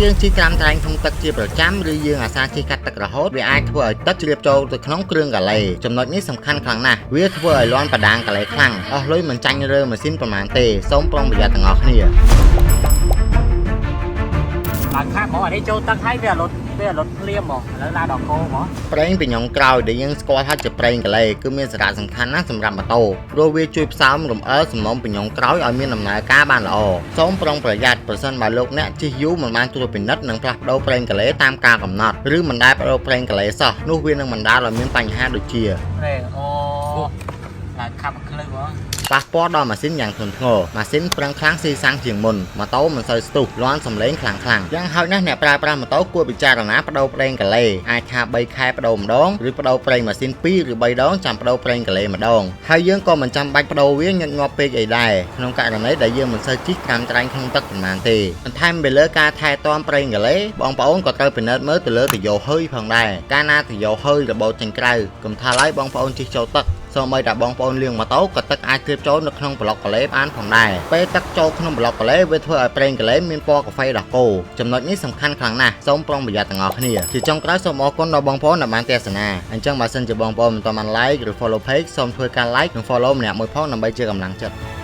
យើងជីក្រាមត្រែងក្នុងទឹកជាប្រចាំឬយើងអាសាជីកាត់ទឹករហូតវាអាចធ្វើឲ្យទឹកជ្រាបចូលទៅក្នុងគ្រឿងកាឡេចំណុចនេះសំខាន់ខ្លាំងណាស់វាធ្វើឲ្យលាន់បដាងកាឡេខ្លាំងអស់លុយមិនចាញ់រើម៉ាស៊ីនប្រមាណទេសូមប្រុងប្រយ័ត្នទាំងអស់គ្នាបាទខាត់ហ្មងអានេះចូលទឹកហើយវាលុតភ្លាមហ្មងឥឡូវឡើងដល់គោហ្មងប្រេងពីញងក្រោយដែលយើងស្គាល់ថាជាប្រេងកាឡេគឺមានសារៈសំខាន់ណាស់សម្រាប់ម៉ូតូព្រោះវាជួយផ្សើមរំអិលសំណុំពីញងក្រោយឲ្យមានដំណើរការបានល្អសូមប្រុងប្រយ័ត្នប្រសិនបើលោកអ្នកជិះយូរមិនបានត្រួតពិនិត្យនិងផ្លាស់ប្ដូរប្រេងកាឡេតាមការកំណត់ឬមិនដែលប្ដូរប្រេងកាឡេសោះនោះវានឹងបណ្ដាលឲ្យមានបញ្ហាដូចជាប្រេងឡើងខាប់មកភ្លឺហ្មងប៉ះពាល់ដល់ម៉ាស៊ីនយ៉ាងធ្ងន់ធ្ងរម៉ាស៊ីនប្រឹងខ្លាំងស៊ីសាំងជាងមុនម៉ូតូមិនសូវស្ទុះលាន់សំឡេងខ្លាំងយ៉ាងហោចណាស់អ្នកប្រើប្រាស់ម៉ូតូគួរពិចារណាប្ដូរប្រេងកាឡេអាចថា3ខែប្ដូរម្ដងឬប្ដូរប្រេងម៉ាស៊ីន2ឬ3ដងចាំប្ដូរប្រេងកាឡេម្ដងហើយយើងក៏មិនចាំបាច់ប្ដូរវាញឹកញាប់ពេកអីដែរក្នុងករណីដែលយើងមិនសូវជិះក្រាមត្រែងក្នុងទឹកប៉ុន្មានទេបន្ថែមពីលើការថែទាំប្រេងកាឡេបងប្អូនក៏ត្រូវពិនិត្យមើលទៅលើទុយោហុយផងដែរកាលណាទុយោហុយរបូតចេញក្រៅកុំថាឡើយបងប្អូនជិះចូលទឹកសូម្បីតែបងប្អូនលាងម៉ូតូក៏ទឹកអាចជ្រាបចូលនៅក្នុងប្លុកកាឡេបានផងដែរពេលទឹកចូលក្នុងប្លុកកាឡេវាធ្វើឲ្យប្រេងកាឡេមានពណ៌កាហ្វេដោះគោចំណុចនេះសំខាន់ខ្លាំងណាស់សូមប្រុងប្រយ័ត្នទាំងអស់គ្នាជាចុងក្រោយសូមអរគុណដល់បងប្អូនដែលបានទស្សនាអញ្ចឹងបើសិនជាបងប្អូនមិនទាន់បាន like ឬ follow page សូមធ្វើការ like និង follow ម្នាក់មួយផងដើម្បីជាកម្លាំងចិត្ត